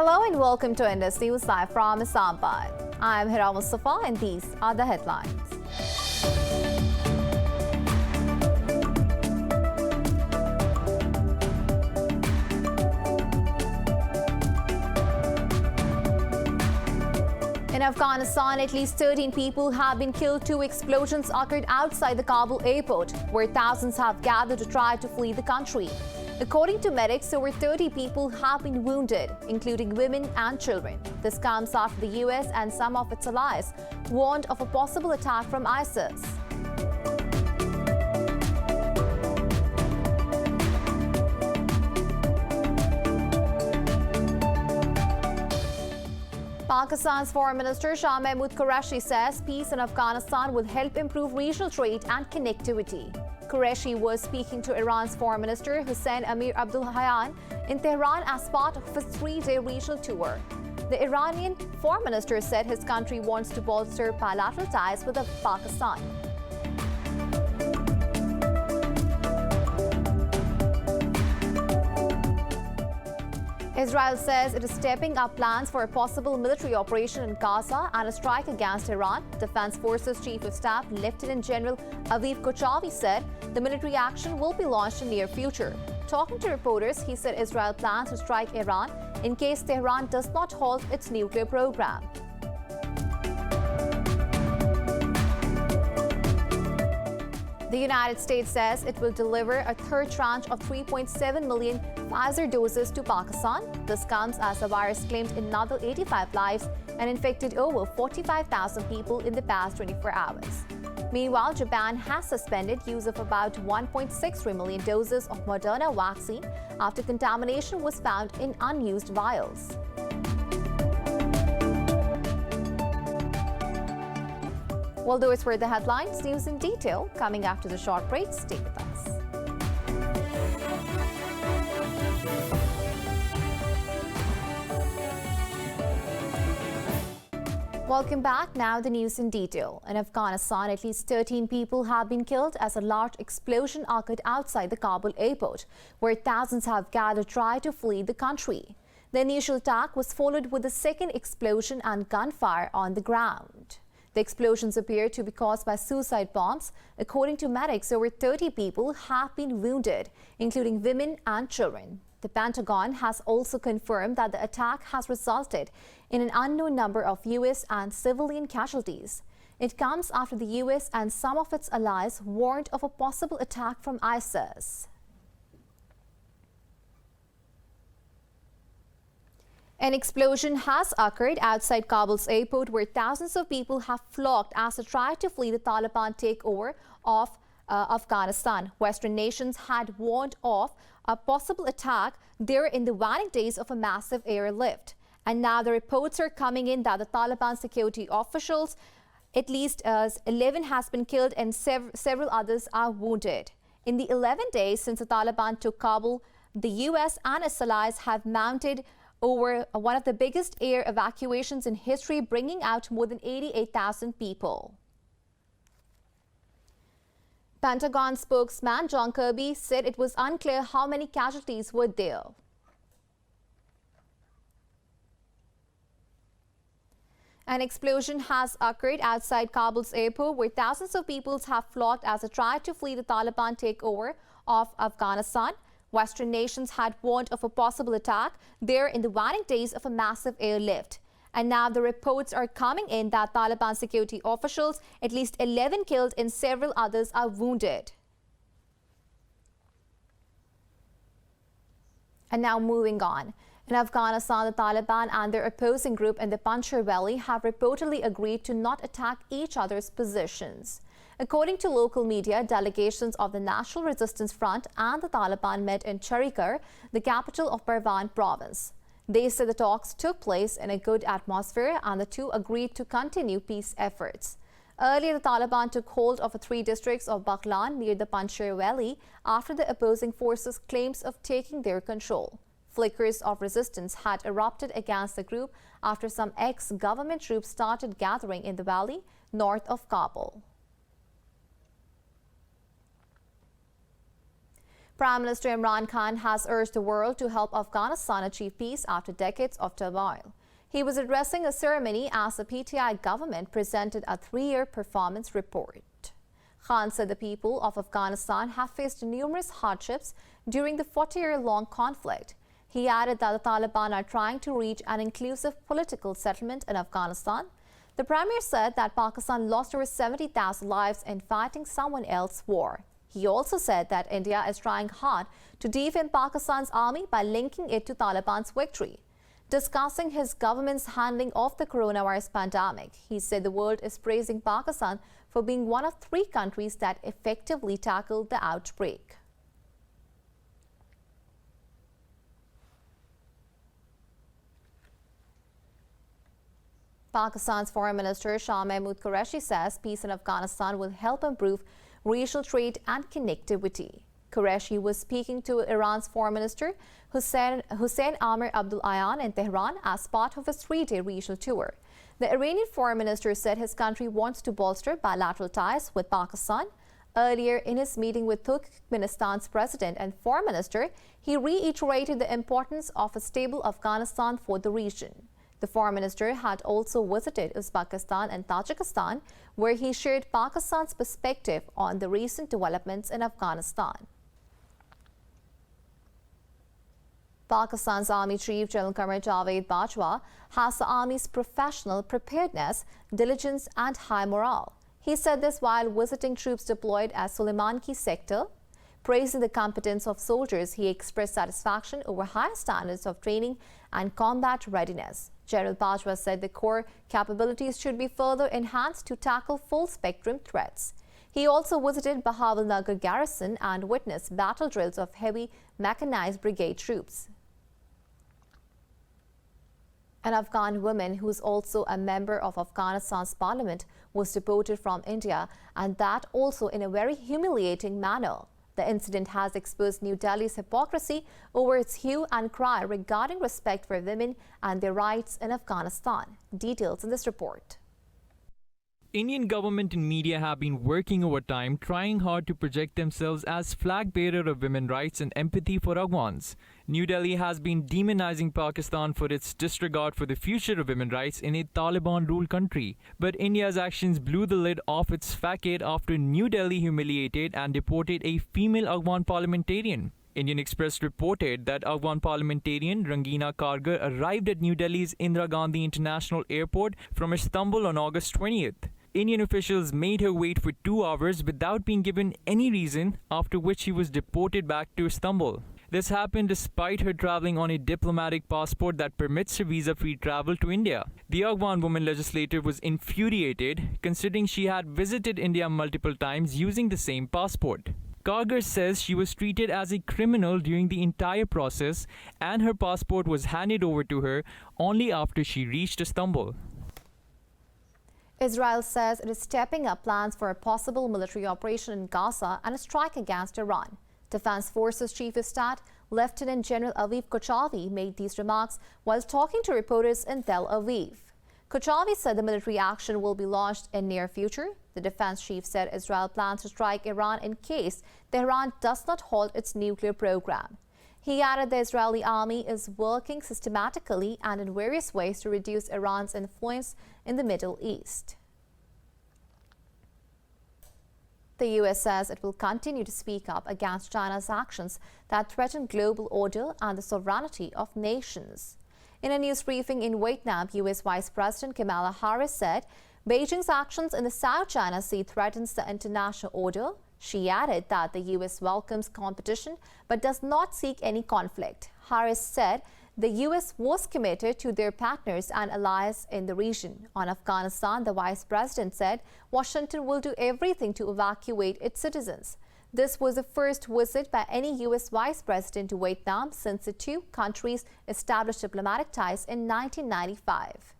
Hello and welcome to Indus News Live from Islamabad. I'm Hira Mustafa and these are the headlines. In Afghanistan, at least 13 people have been killed. 2 explosions occurred outside the Kabul airport, where thousands have gathered to try to flee the country. According to medics, over 30 people have been wounded, including women and children. This comes after the US and some of its allies warned of a possible attack from ISIS. Pakistan's Foreign Minister Shah Mahmood Qureshi says peace in Afghanistan will help improve regional trade and connectivity. Qureshi was speaking to Iran's Foreign Minister Hussein Amir Abdullahian in Tehran as part of his 3-day regional tour. The Iranian Foreign Minister said his country wants to bolster bilateral ties with Pakistan. Israel says it is stepping up plans for a possible military operation in Gaza and a strike against Iran. Defense Forces Chief of Staff Lieutenant General Aviv Kochavi said the military action will be launched in the near future. Talking to reporters, he said Israel plans to strike Iran in case Tehran does not halt its nuclear program. The United States says it will deliver a third tranche of 3.7 million Pfizer doses to Pakistan. This comes as the virus claimed another 85 lives and infected over 45,000 people in the past 24 hours. Meanwhile, Japan has suspended use of about 1.63 million doses of Moderna vaccine after contamination was found in unused vials. Well, those were the headlines. News in detail coming after the short break. Stay with us. Welcome back. Now the news in detail. In Afghanistan, at least 13 people have been killed as a large explosion occurred outside the Kabul airport, where thousands have gathered to try to flee the country. The initial attack was followed with a second explosion and gunfire on the ground. The explosions appear to be caused by suicide bombs. According to medics, over 30 people have been wounded, including women and children. The Pentagon has also confirmed that the attack has resulted in an unknown number of U.S. and civilian casualties. It comes after the U.S. and some of its allies warned of a possible attack from ISIS. An explosion has occurred outside Kabul's airport, where thousands of people have flocked as they try to flee the Taliban takeover of Afghanistan. Western nations had warned of a possible attack there in the waning days of a massive airlift. And now the reports are coming in that the Taliban security officials, at least 11 has been killed and several others are wounded. In the 11 days since the Taliban took Kabul, the U.S. and its allies have mounted over one of the biggest air evacuations in history, bringing out more than 88,000 people. Pentagon spokesman John Kirby said it was unclear how many casualties were there. An explosion has occurred outside Kabul's airport, where thousands of people have flocked as they tried to flee the Taliban takeover of Afghanistan. Western nations had warned of a possible attack there in the waning days of a massive airlift. And now the reports are coming in that Taliban security officials, at least 11 killed and several others are wounded. And now moving on. In Afghanistan, the Taliban and their opposing group in the Panjshir Valley have reportedly agreed to not attack each other's positions. According to local media, delegations of the National Resistance Front and the Taliban met in Charikar, the capital of Parwan province. They said the talks took place in a good atmosphere and the two agreed to continue peace efforts. Earlier, the Taliban took hold of 3 districts of Baghlan near the Panjshir Valley after the opposing forces' claims of taking their control. Flickers of resistance had erupted against the group after some ex-government troops started gathering in the valley north of Kabul. Prime Minister Imran Khan has urged the world to help Afghanistan achieve peace after decades of turmoil. He was addressing a ceremony as the PTI government presented a 3-year performance report. Khan said the people of Afghanistan have faced numerous hardships during the 40-year-long conflict. He added that the Taliban are trying to reach an inclusive political settlement in Afghanistan. The Premier said that Pakistan lost over 70,000 lives in fighting someone else's war. He also said that India is trying hard to defend Pakistan's army by linking it to Taliban's victory. Discussing his government's handling of the coronavirus pandemic, he said the world is praising Pakistan for being one of 3 countries that effectively tackled the outbreak. Pakistan's Foreign Minister Shah Mahmood Qureshi says peace in Afghanistan will help improve regional trade and connectivity. Qureshi was speaking to Iran's Foreign Minister Hussein Amir Abdullahian in Tehran as part of his 3-day regional tour. The Iranian Foreign Minister said his country wants to bolster bilateral ties with Pakistan. Earlier in his meeting with Turkmenistan's president and foreign minister, he reiterated the importance of a stable Afghanistan for the region. The foreign minister had also visited Uzbekistan and Tajikistan, where he shared Pakistan's perspective on the recent developments in Afghanistan. Pakistan's Army Chief General Qamar Javed Bajwa has the Army's professional preparedness, diligence and high morale. He said this while visiting troops deployed at Suleimanki sector. Praising the competence of soldiers, he expressed satisfaction over high standards of training and combat readiness. General Bajwa said the core capabilities should be further enhanced to tackle full-spectrum threats. He also visited Bahawalnagar garrison and witnessed battle drills of heavy mechanized brigade troops. An Afghan woman who is also a member of Afghanistan's parliament was deported from India, and that also in a very humiliating manner. The incident has exposed New Delhi's hypocrisy over its hue and cry regarding respect for women and their rights in Afghanistan. Details in this report. Indian government and media have been working overtime, trying hard to project themselves as flag bearer of women's rights and empathy for Afghans. New Delhi has been demonizing Pakistan for its disregard for the future of women's rights in a Taliban-ruled country. But India's actions blew the lid off its facade after New Delhi humiliated and deported a female Afghan parliamentarian. Indian Express reported that Afghan parliamentarian Rangina Kargar arrived at New Delhi's Indira Gandhi International Airport from Istanbul on August 20th. Indian officials made her wait for 2 hours without being given any reason, after which she was deported back to Istanbul. This happened despite her traveling on a diplomatic passport that permits her visa-free travel to India. The Afghan woman legislator was infuriated, considering she had visited India multiple times using the same passport. Kargar says she was treated as a criminal during the entire process, and her passport was handed over to her only after she reached Istanbul. Israel says it is stepping up plans for a possible military operation in Gaza and a strike against Iran. Defense Forces Chief of Staff Lieutenant General Aviv Kochavi made these remarks while talking to reporters in Tel Aviv. Kochavi said the military action will be launched in near future. The defense chief said Israel plans to strike Iran in case Tehran does not halt its nuclear program. He added the Israeli army is working systematically and in various ways to reduce Iran's influence in the Middle East. The U.S. says it will continue to speak up against China's actions that threaten global order and the sovereignty of nations. In a news briefing in Vietnam, U.S. Vice President Kamala Harris said Beijing's actions in the South China Sea threatens the international order. She added that the U.S. welcomes competition but does not seek any conflict. Harris said the U.S. was committed to their partners and allies in the region. On Afghanistan, the vice president said Washington will do everything to evacuate its citizens. This was the first visit by any U.S. vice president to Vietnam since the 2 countries established diplomatic ties in 1995.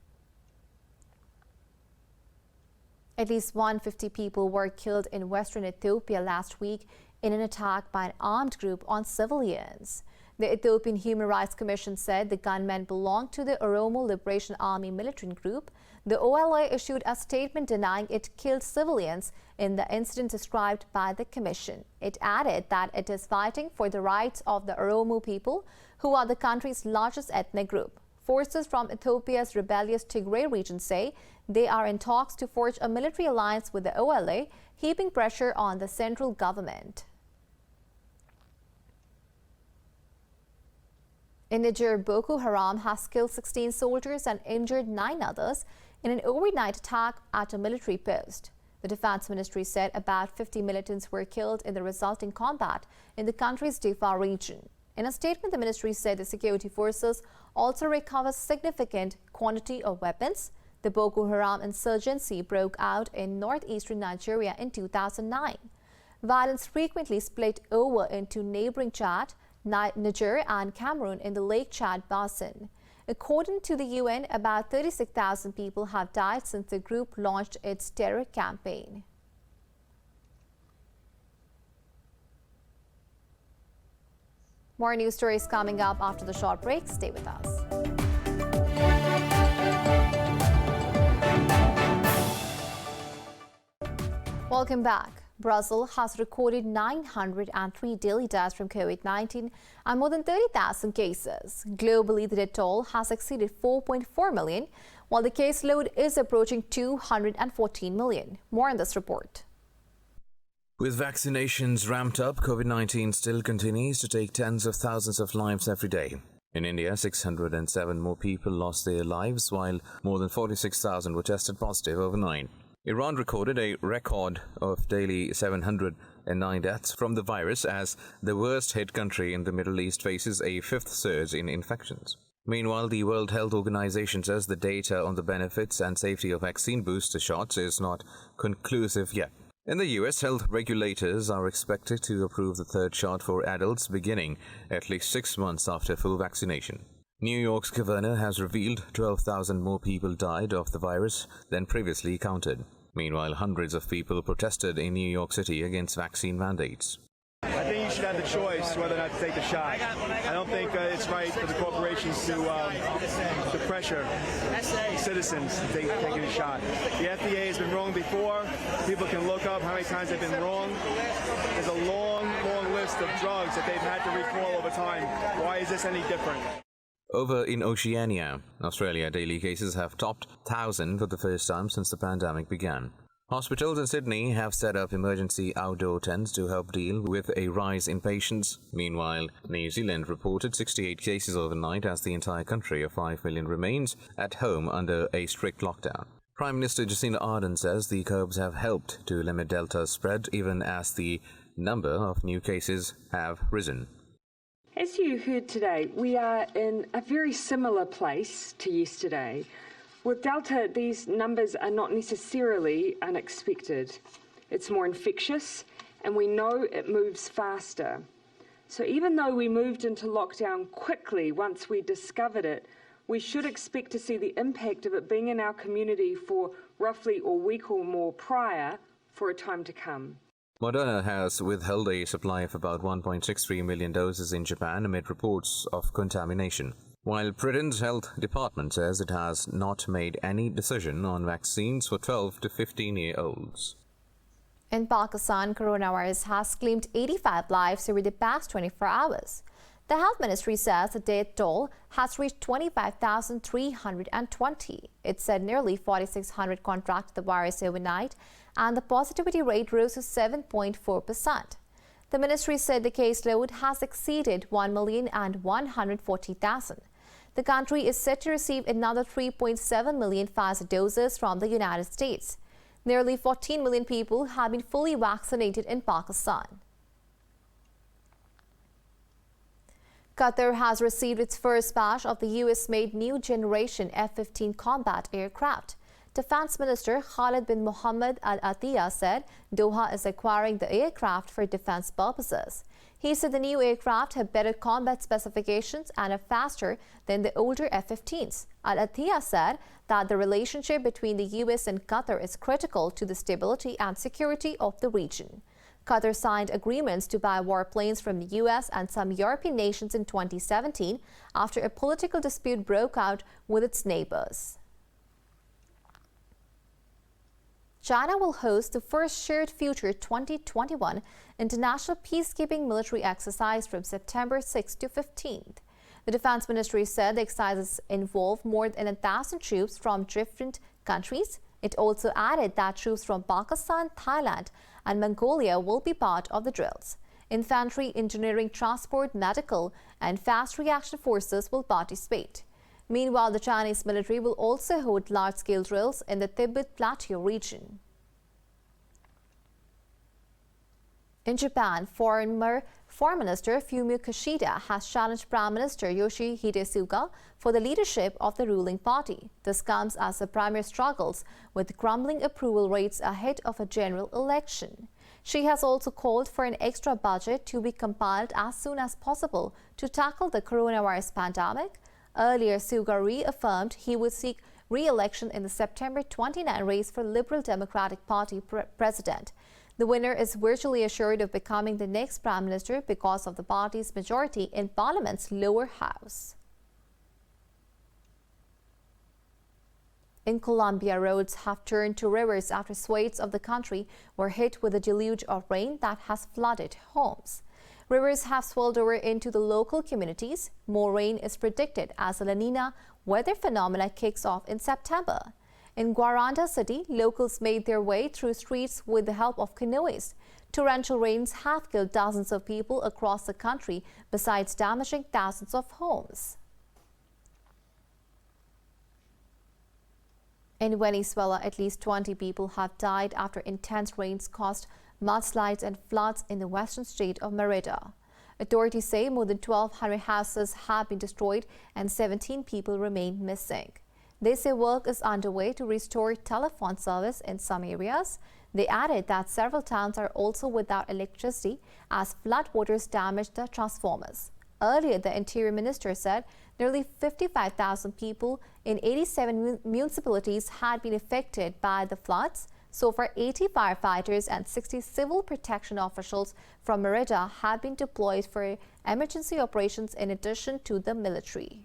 At least 150 people were killed in western Ethiopia last week in an attack by an armed group on civilians. The Ethiopian Human Rights Commission said the gunmen belonged to the Oromo Liberation Army militant group. The OLA issued a statement denying it killed civilians in the incident described by the commission. It added that it is fighting for the rights of the Oromo people, who are the country's largest ethnic group. Forces from Ethiopia's rebellious Tigray region say they are in talks to forge a military alliance with the OLA, heaping pressure on the central government. In Niger, Boko Haram has killed 16 soldiers and injured 9 others in an overnight attack at a military post. The Defense Ministry said about 50 militants were killed in the resulting combat in the country's Difa region. In a statement, the ministry said the security forces also recovered significant quantity of weapons. The Boko Haram insurgency broke out in northeastern Nigeria in 2009. Violence frequently split over into neighboring Chad, Niger and Cameroon in the Lake Chad basin. According to the UN, about 36,000 people have died since the group launched its terror campaign. More news stories coming up after the short break. Stay with us. Welcome back. Brazil has recorded 903 daily deaths from COVID-19 and more than 30,000 cases. Globally, the death toll has exceeded 4.4 million, while the caseload is approaching 214 million. More in this report. With vaccinations ramped up, COVID-19 still continues to take tens of thousands of lives every day. In India, 607 more people lost their lives, while more than 46,000 were tested positive overnight. Iran recorded a record of daily 709 deaths from the virus as the worst-hit country in the Middle East faces a fifth surge in infections. Meanwhile, the World Health Organization says the data on the benefits and safety of vaccine booster shots is not conclusive yet. In the U.S., health regulators are expected to approve the third shot for adults beginning at least 6 months after full vaccination. New York's governor has revealed 12,000 more people died of the virus than previously counted. Meanwhile, hundreds of people protested in New York City against vaccine mandates. I think you should have the choice whether or not to take the shot. I don't think it's right for the corporations to pressure citizens to taking a shot. The FDA has been wrong before. People can look up how many times they've been wrong. There's a long, long list of drugs that they've had to recall over time. Why is this any different? Over in Oceania, Australia, daily cases have topped 1,000 for the first time since the pandemic began. Hospitals in Sydney have set up emergency outdoor tents to help deal with a rise in patients. Meanwhile, New Zealand reported 68 cases overnight as the entire country of 5 million remains at home under a strict lockdown. Prime Minister Jacinda Ardern says the curbs have helped to limit Delta's spread even as the number of new cases have risen. As you heard today, we are in a very similar place to yesterday. With Delta, these numbers are not necessarily unexpected. It's more infectious, and we know it moves faster. So even though we moved into lockdown quickly once we discovered it, we should expect to see the impact of it being in our community for roughly a week or more prior for a time to come. Moderna has withheld a supply of about 1.63 million doses in Japan amid reports of contamination, while Britain's health department says it has not made any decision on vaccines for 12 to 15-year-olds. In Pakistan, coronavirus has claimed 85 lives over the past 24 hours. The health ministry says the death toll has reached 25,320. It said nearly 4,600 contracted the virus overnight, and the positivity rate rose to 7.4%. The ministry said the caseload has exceeded 1,140,000. The country is set to receive another 3.7 million Pfizer doses from the United States. Nearly 14 million people have been fully vaccinated in Pakistan. Qatar has received its first batch of the US-made new generation F-15 combat aircraft. Defense Minister Khalid bin Mohammed Al Attiyah said Doha is acquiring the aircraft for defense purposes. He said the new aircraft have better combat specifications and are faster than the older F-15s. Al Attiyah said that the relationship between the US and Qatar is critical to the stability and security of the region. Qatar signed agreements to buy warplanes from the US and some European nations in 2017 after a political dispute broke out with its neighbors. China will host the first Shared Future 2021 international peacekeeping military exercise from September 6 to 15th. The Defense Ministry said the exercises involve more than 1,000 troops from different countries. It also added that troops from Pakistan, Thailand, and Mongolia will be part of the drills. Infantry, engineering, transport, medical, and fast reaction forces will participate. Meanwhile, the Chinese military will also hold large-scale drills in the Tibet Plateau region. In Japan, former Foreign Minister Fumio Kishida has challenged Prime Minister Yoshihide Suga for the leadership of the ruling party. This comes as the premier struggles with crumbling approval rates ahead of a general election. She has also called for an extra budget to be compiled as soon as possible to tackle the coronavirus pandemic. Earlier, Suga reaffirmed he would seek re-election in the September 29 race for Liberal Democratic Party president. The winner is virtually assured of becoming the next prime minister because of the party's majority in Parliament's lower house. In Colombia, roads have turned to rivers after swathes of the country were hit with a deluge of rain that has flooded homes. Rivers have swelled over into the local communities. More rain is predicted as the La Nina weather phenomena kicks off in September. In Guaranda City, locals made their way through streets with the help of canoes. Torrential rains have killed dozens of people across the country, besides damaging thousands of homes. In Venezuela, at least 20 people have died after intense rains caused mudslides and floods in the western state of Merida. Authorities say more than 1,200 houses have been destroyed and 17 people remain missing. They say work is underway to restore telephone service in some areas. They added that several towns are also without electricity as floodwaters damaged the transformers. Earlier, the Interior Minister said nearly 55,000 people in 87 municipalities had been affected by the floods. So far, 80 firefighters and 60 civil protection officials from Merida have been deployed for emergency operations in addition to the military.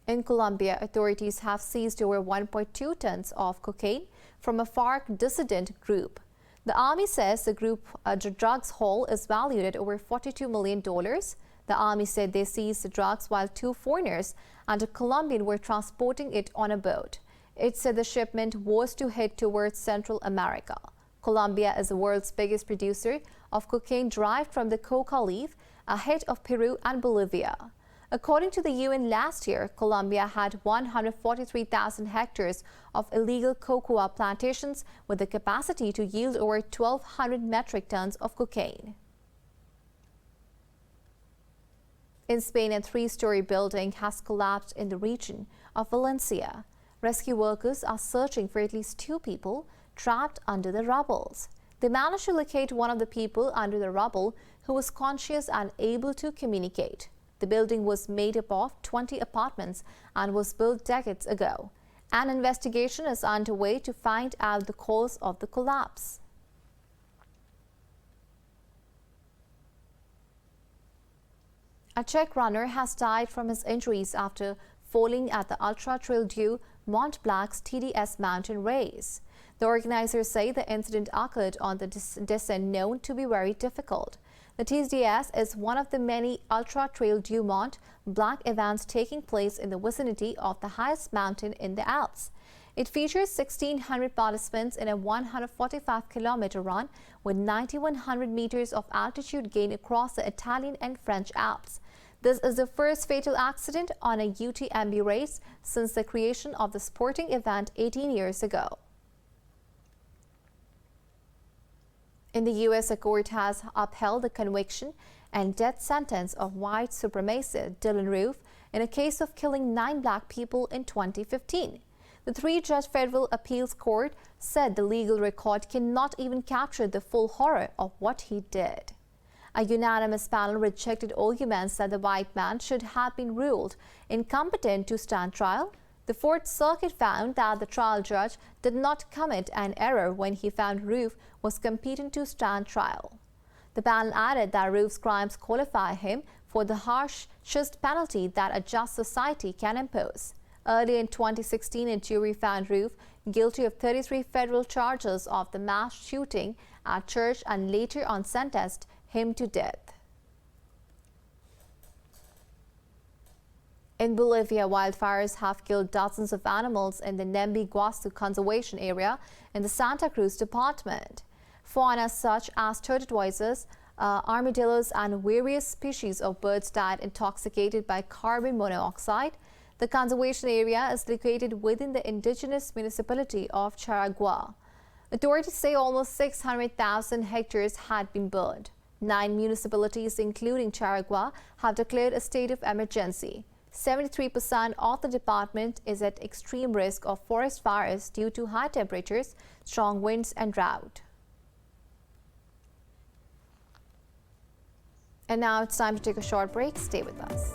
In Colombia, authorities have seized over 1.2 tons of cocaine from a FARC dissident group. The army says the group drugs haul is valued at over $42 million. The army said they seized the drugs while 2 foreigners and a Colombian were transporting it on a boat. It said the shipment was to head towards Central America. Colombia is the world's biggest producer of cocaine derived from the coca leaf, ahead of Peru and Bolivia. According to the UN, last year, Colombia had 143,000 hectares of illegal cocoa plantations with the capacity to yield over 1,200 metric tons of cocaine. In Spain, a 3-story building has collapsed in the region of Valencia. Rescue workers are searching for at least 2 people trapped under the rubble. They managed to locate one of the people under the rubble who was conscious and able to communicate. The building was made up of 20 apartments and was built decades ago. An investigation is underway to find out the cause of the collapse. A Czech runner has died from his injuries after falling at the Ultra Trail du Mont Blanc's TDS mountain race. The organizers say the incident occurred on the descent known to be very difficult. The TDS is one of the many Ultra Trail du Mont Blanc events taking place in the vicinity of the highest mountain in the Alps. It features 1,600 participants in a 145-kilometer run with 9,100 meters of altitude gain across the Italian and French Alps. This is the first fatal accident on a UTMB race since the creation of the sporting event 18 years ago. In the U.S., a court has upheld the conviction and death sentence of white supremacist Dylan Roof in a case of killing 9 black people in 2015. The 3-judge federal appeals court said the legal record cannot even capture the full horror of what he did. A unanimous panel rejected arguments that the white man should have been ruled incompetent to stand trial. The Fourth Circuit found that the trial judge did not commit an error when he found Roof was competent to stand trial. The panel added that Roof's crimes qualify him for the harshest penalty that a just society can impose. Earlier in 2016, a jury found Roof guilty of 33 federal charges of the mass shooting at church and later on sentenced him to death. In Bolivia, wildfires have killed dozens of animals in the Nembe Guasu Conservation Area in the Santa Cruz Department. Fauna such as tortoises, armadillos and various species of birds died intoxicated by carbon monoxide. The conservation area is located within the indigenous municipality of Charagua. Authorities say almost 600,000 hectares had been burned. 9 municipalities, including Charagua, have declared a state of emergency. 73% of the department is at extreme risk of forest fires due to high temperatures, strong winds and drought. And now it's time to take a short break. Stay with us.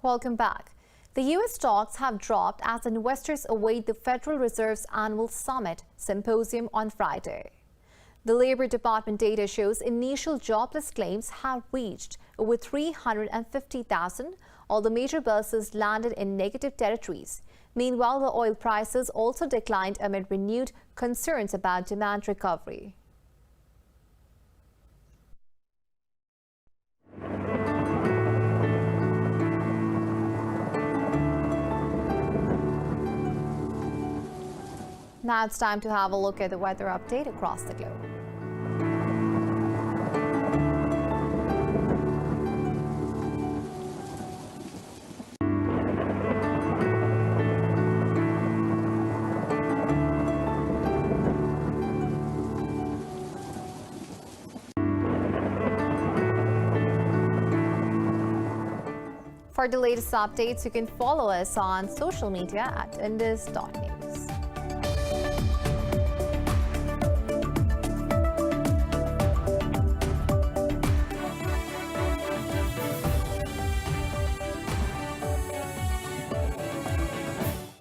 Welcome back. The U.S. stocks have dropped as investors await the Federal Reserve's annual summit symposium on Friday. The Labor Department data shows initial jobless claims have reached over 350,000. All the major businesses landed in negative territories. Meanwhile, the oil prices also declined amid renewed concerns about demand recovery. Now it's time to have a look at the weather update across the globe. For the latest updates, you can follow us on social media at indus.news.